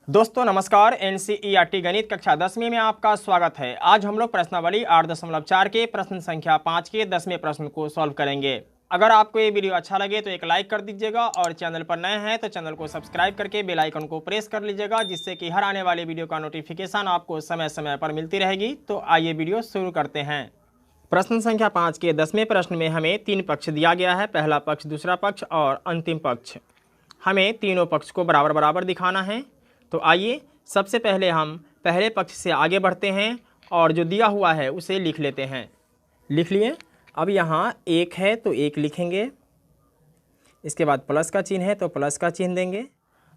दोस्तों नमस्कार। एनसीईआरटी गणित कक्षा 10वीं में आपका स्वागत है। आज हम लोग प्रश्नावली 8.4 के प्रश्न संख्या 5 के 10वें प्रश्न को सॉल्व करेंगे। अगर आपको ये वीडियो अच्छा लगे तो एक लाइक कर दीजिएगा और चैनल पर नए हैं तो चैनल को सब्सक्राइब करके बेल आइकन को प्रेस कर लीजिएगा, जिससे कि हर आने वाले वीडियो का नोटिफिकेशन आपको समय समय पर मिलती रहेगी। तो आइए वीडियो शुरू करते हैं। प्रश्न संख्या 5 के 10वें प्रश्न में हमें 3 पक्ष दिया गया है, पहला पक्ष, दूसरा पक्ष और अंतिम पक्ष। हमें तीनों पक्ष को बराबर बराबर दिखाना है। तो आइए सबसे पहले हम पहले पक्ष से आगे बढ़ते हैं और जो दिया हुआ है उसे लिख लेते हैं। लिख लिए। अब यहाँ 1 है तो 1 लिखेंगे, इसके बाद प्लस का चिन्ह है तो प्लस का चिन्ह देंगे,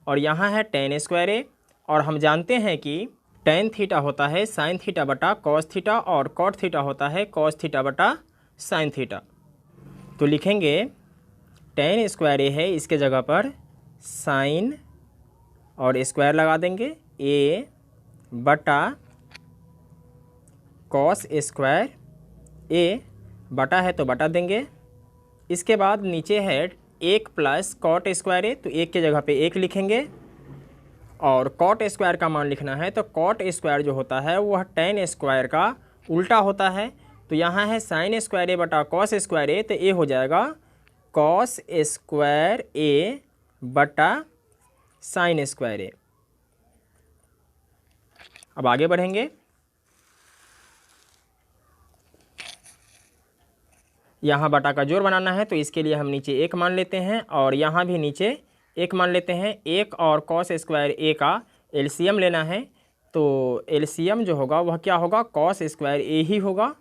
और यहाँ है tan स्क्वायर ए, और हम जानते हैं कि tan थीटा होता है sin थीटा बटा cos थीटा और cot थीटा होता है cos थीटा बटा sin थीटा। तो लिखेंगे tan स्क्वायर ए है, इसके जगह पर sin और स्क्वायर लगा देंगे a बटा cos स्क्वायर a, बटा है तो बटा देंगे। इसके बाद नीचे है 1 प्लस कॉट स्क्वायर ए, तो 1 के जगह पे 1 लिखेंगे, और कॉट स्क्वायर का मान लिखना है तो कॉट स्क्वायर जो होता है वह tan स्क्वायर का उल्टा होता है। तो यहाँ है sin स्क्वायर ए बटा cos स्क्वायर ए, तो ये हो जाएगा cos स्क्वायर ए बटा sin स्क्वायर ए। अब आगे बढ़ेंगे। यहाँ बटा का जोड़ बनाना है तो इसके लिए हम नीचे 1 मान लेते हैं और यहाँ भी नीचे 1 मान लेते हैं। 1 और cos स्क्वायर ए का एलसीएम लेना है, तो एलसीएम जो होगा वह क्या होगा, cos स्क्वायर ए ही होगा।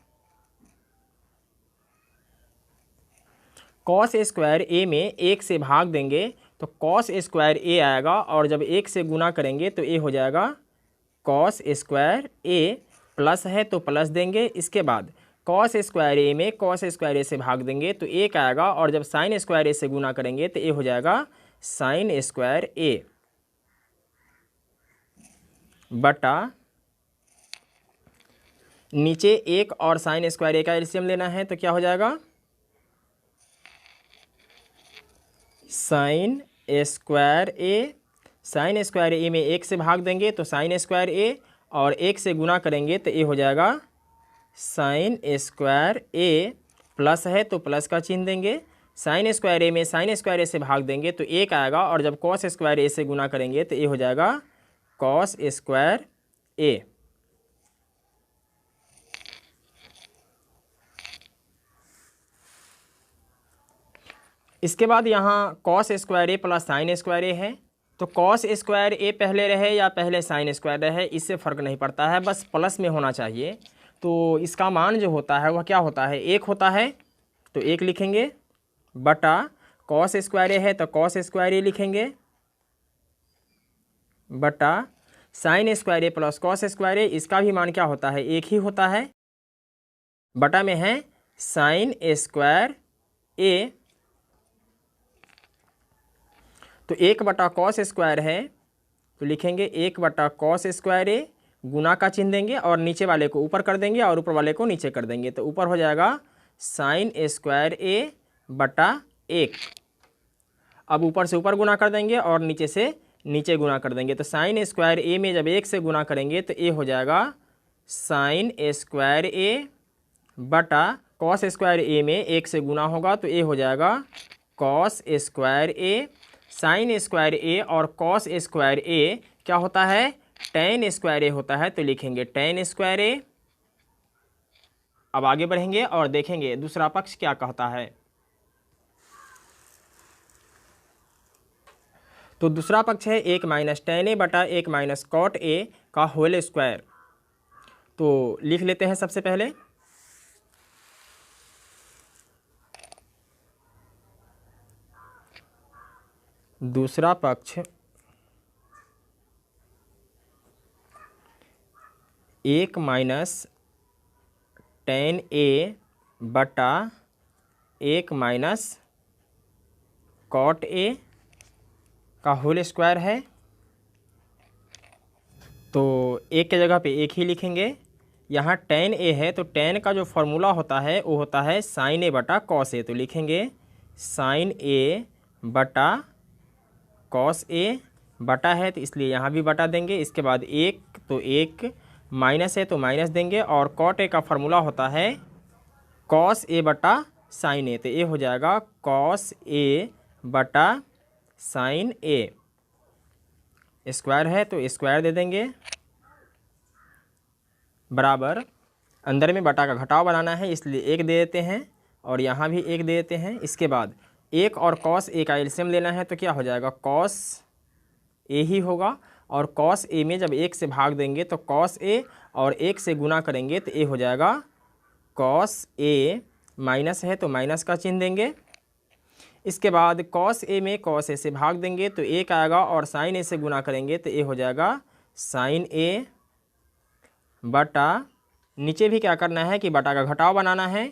cos स्क्वायर ए में 1 से भाग देंगे तो cos स्क्वायर ए आएगा, और जब 1 से गुना करेंगे तो ए हो जाएगा cos स्क्वायर ए, प्लस है तो प्लस देंगे। इसके बाद cos स्क्वायर ए में cos स्क्वायर ए से भाग देंगे तो 1 आएगा, और जब sin स्क्वायर ए से गुना करेंगे तो ए हो जाएगा sin स्क्वायर ए बटा, नीचे 1 और sin स्क्वायर ए का एलसीएम लेना है तो क्या हो जाएगा, sin स्क्वायर ए। sin स्क्वायर ए में 1 से भाग देंगे तो sin स्क्वायर ए, और 1 से गुना करेंगे तो ए हो जाएगा sin स्क्वायर ए, प्लस है तो प्लस का चिन्ह देंगे। sin स्क्वायर ए में sin स्क्वायर ए से भाग देंगे तो 1 आएगा, और जब cos स्क्वायर ए से गुना करेंगे तो ए हो जाएगा cos स्क्वायर ए। इसके बाद यहाँ cos square A plus sin square ए है, तो cos स्क्वायर ए पहले रहे या पहले sin स्क्वायर रहे इससे फ़र्क नहीं पड़ता है, बस प्लस में होना चाहिए। तो इसका मान जो होता है वह क्या होता है, 1 होता है, तो 1 लिखेंगे, बटा cos स्क्वायर ए है तो cos स्क्वायर ए लिखेंगे, बटा sin square A plus cos square ए, इसका भी मान क्या होता है, 1 ही होता है, बटा में है sin स्क्वायर ए। तो 1 बटा cos स्क्वायर है तो लिखेंगे 1 बटा cos स्क्वायर ए, गुना का चिन्ह देंगे और नीचे वाले को ऊपर कर देंगे और ऊपर वाले को नीचे कर देंगे, तो ऊपर हो जाएगा sin स्क्वायर ए बटा 1। अब ऊपर से ऊपर गुना कर देंगे और नीचे से नीचे गुना कर देंगे, तो sin स्क्वायर ए में जब 1 से गुना करेंगे तो ए हो जाएगा sin स्क्वायर ए बटा cos स्क्वायर ए में 1 से गुना होगा तो ए हो जाएगा cos स्क्वायर ए। sin स्क्वायर ए और cos स्क्वायर ए क्या होता है, tan स्क्वायर ए होता है, तो लिखेंगे tan स्क्वायर ए। अब आगे बढ़ेंगे और देखेंगे दूसरा पक्ष क्या कहता है। तो दूसरा पक्ष है 1 माइनस tan ए बटा 1 माइनस cot ए का होल स्क्वायर। तो लिख लेते हैं सबसे पहले। दूसरा पक्ष 1 माइनस tan ए बटा 1 माइनस cot ए का होल स्क्वायर है, तो 1 के जगह पे 1 ही लिखेंगे। यहाँ tan ए है तो tan का जो फॉर्मूला होता है वो होता है sin ए बटा cos ए, तो लिखेंगे sin ए बटा cos ए बटा है तो इसलिए यहाँ भी बटा देंगे। इसके बाद एक, तो एक, माइनस है तो माइनस देंगे, और कॉट ए का फॉर्मूला होता है कॉस ए बटा साइन ए, तो ये हो जाएगा कॉस ए बटा साइन ए। स्क्वायर है तो स्क्वायर दे देंगे, बराबर, अंदर में बटा का घटाव बनाना है इसलिए एक दे देते हैं, और यहाँ भी एक दे देते हैं। इसके बाद एक और कॉस ए का एलसीएम लेना है तो क्या हो जाएगा, कॉस ए ही होगा, और कॉस ए में जब एक से भाग देंगे तो कॉस ए, और एक से गुना करेंगे तो ए हो जाएगा कॉस ए, माइनस है तो माइनस का चिन्ह देंगे। इसके बाद कॉस ए में कॉस ए से भाग देंगे तो एक आएगा, और साइन ए से गुना करेंगे तो ए हो जाएगा साइन ए बटा, नीचे भी क्या करना है कि बटा का घटाव बनाना है,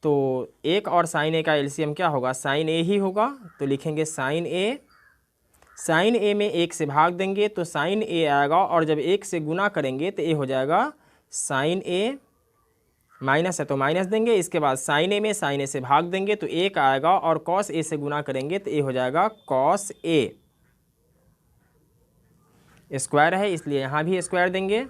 तो एक और साइन ए का एलसीएम क्या होगा, साइन ए ही होगा, तो लिखेंगे साइन ए। साइन ए में एक से भाग देंगे तो साइन ए आएगा, और जब एक से गुना करेंगे तो ए हो जाएगा साइन ए, माइनस है तो माइनस देंगे। इसके बाद साइन ए में साइन ए से भाग देंगे तो एक आएगा, और कॉस ए से गुना करेंगे तो ए हो जाएगा कॉस ए। स्क्वायर है इसलिए यहाँ भी स्क्वायर देंगे।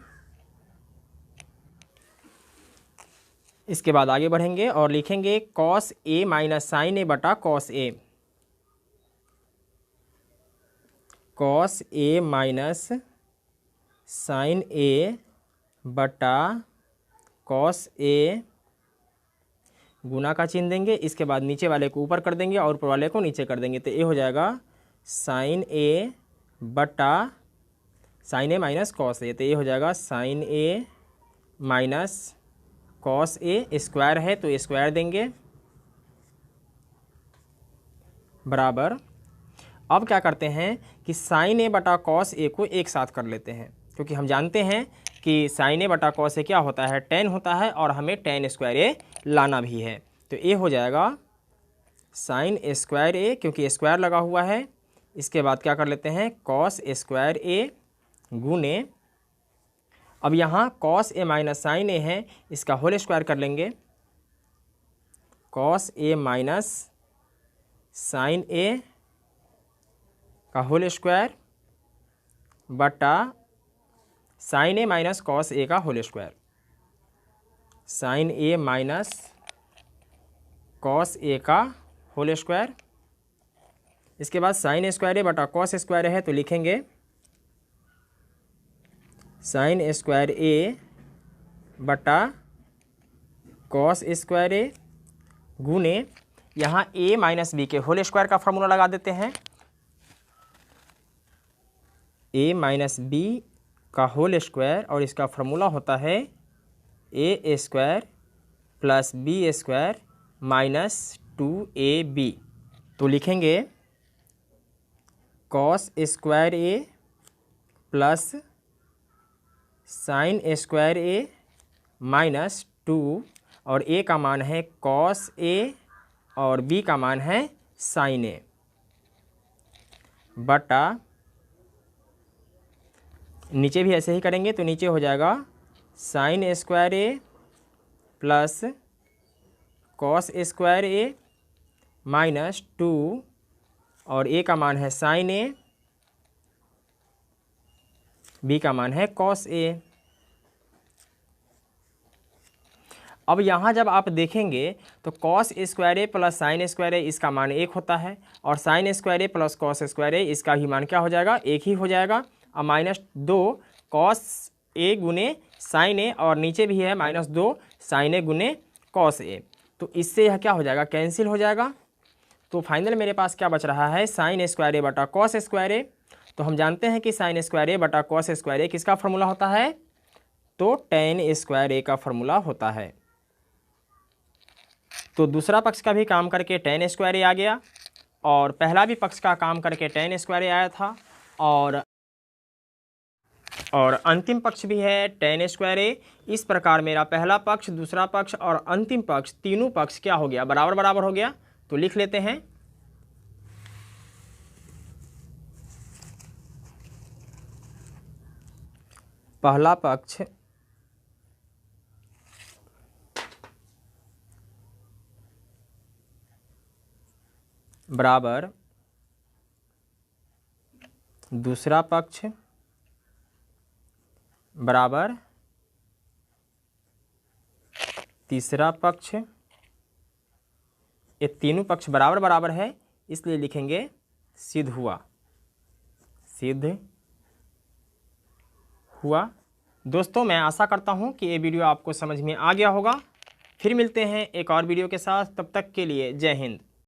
इसके बाद आगे बढ़ेंगे और लिखेंगे कॉस ए माइनस साइन ए बटा cos A. Cos A minus sign ए बटा कॉस ए, गुना का चिन्ह देंगे। इसके बाद नीचे वाले को ऊपर कर देंगे और ऊपर वाले को नीचे कर देंगे, तो ए हो जाएगा साइन ए बटा sign A minus cos A, तो ये हो जाएगा sign A minus cos A. Square है तो स्क्वायर देंगे, बराबर। अब क्या करते हैं कि साइन ए बटा कॉस ए को एक साथ कर लेते हैं, क्योंकि हम जानते हैं कि साइन ए बटा कॉस ए क्या होता है, टेन होता है, और हमें टेन स्क्वायर ए लाना भी है। तो ए हो जाएगा साइन स्क्वायर ए, क्योंकि स्क्वायर लगा हुआ है। इसके बाद क्या कर लेते हैं, कॉस स्क्वायर ए गुने, अब यहाँ कॉस ए माइनस साइन ए है, इसका होल स्क्वायर कर लेंगे, कॉस ए माइनस साइन ए का होल स्क्वायर बटा sign A minus cos A का whole square, sign A minus cos A का होल स्क्वायर। इसके बाद साइन स्क्वायर ए बटा कॉस स्क्वायर है तो लिखेंगे साइन स्क्वायर ए बटा कॉस स्क्वायर ए गुने, यहाँ ए माइनस बी के होल स्क्वायर का फॉर्मूला लगा देते हैं, ए माइनस बी का होल स्क्वायर, और इसका फॉर्मूला होता है A square plus B square minus 2ab। तो लिखेंगे cos square A plus sine square A minus 2, और ए का मान है कॉस ए और बी का मान है साइन ए, बटा, नीचे भी ऐसे ही करेंगे तो नीचे हो जाएगा sign square A plus cos square A minus 2, और ए का मान है साइन ए, बी का मान है कॉस ए। अब यहाँ जब आप देखेंगे तो cos square A plus sine square ए इसका मान एक होता है, और sign square A plus cos square ए इसका भी मान क्या हो जाएगा, एक ही हो जाएगा। अब माइनस 2 कॉस ए गुने साइन ए, और नीचे भी है माइनस 2 साइन ए गुने कॉस ए, तो इससे यह क्या हो जाएगा, कैंसिल हो जाएगा। तो फाइनल मेरे पास क्या बच रहा है, साइन स्क्वायर ए बटा कॉस स्क्वायर ए। तो हम जानते हैं कि साइन स्क्वायर ए बटा कॉस स्क्वायर ए किसका फॉर्मूला होता है, तो टेन स्क्वायर ए का फॉर्मूला होता है। तो दूसरा पक्ष का भी काम करके टेन स्क्वायर ए आ गया, और पहला भी पक्ष का काम करके टेन स्क्वायर ए आया था, और अंतिम पक्ष भी है टेन स्क्वायर ए। इस प्रकार मेरा पहला पक्ष, दूसरा पक्ष और अंतिम पक्ष, तीनों पक्ष क्या हो गया, बराबर बराबर हो गया। तो लिख लेते हैं पहला पक्ष बराबर दूसरा पक्ष बराबर तीसरा पक्ष। ये तीनों पक्ष बराबर बराबर है, इसलिए लिखेंगे सिद्ध हुआ, सिद्ध हुआ। दोस्तों मैं आशा करता हूँ कि ये वीडियो आपको समझ में आ गया होगा। फिर मिलते हैं एक और वीडियो के साथ, तब तक के लिए जय हिंद।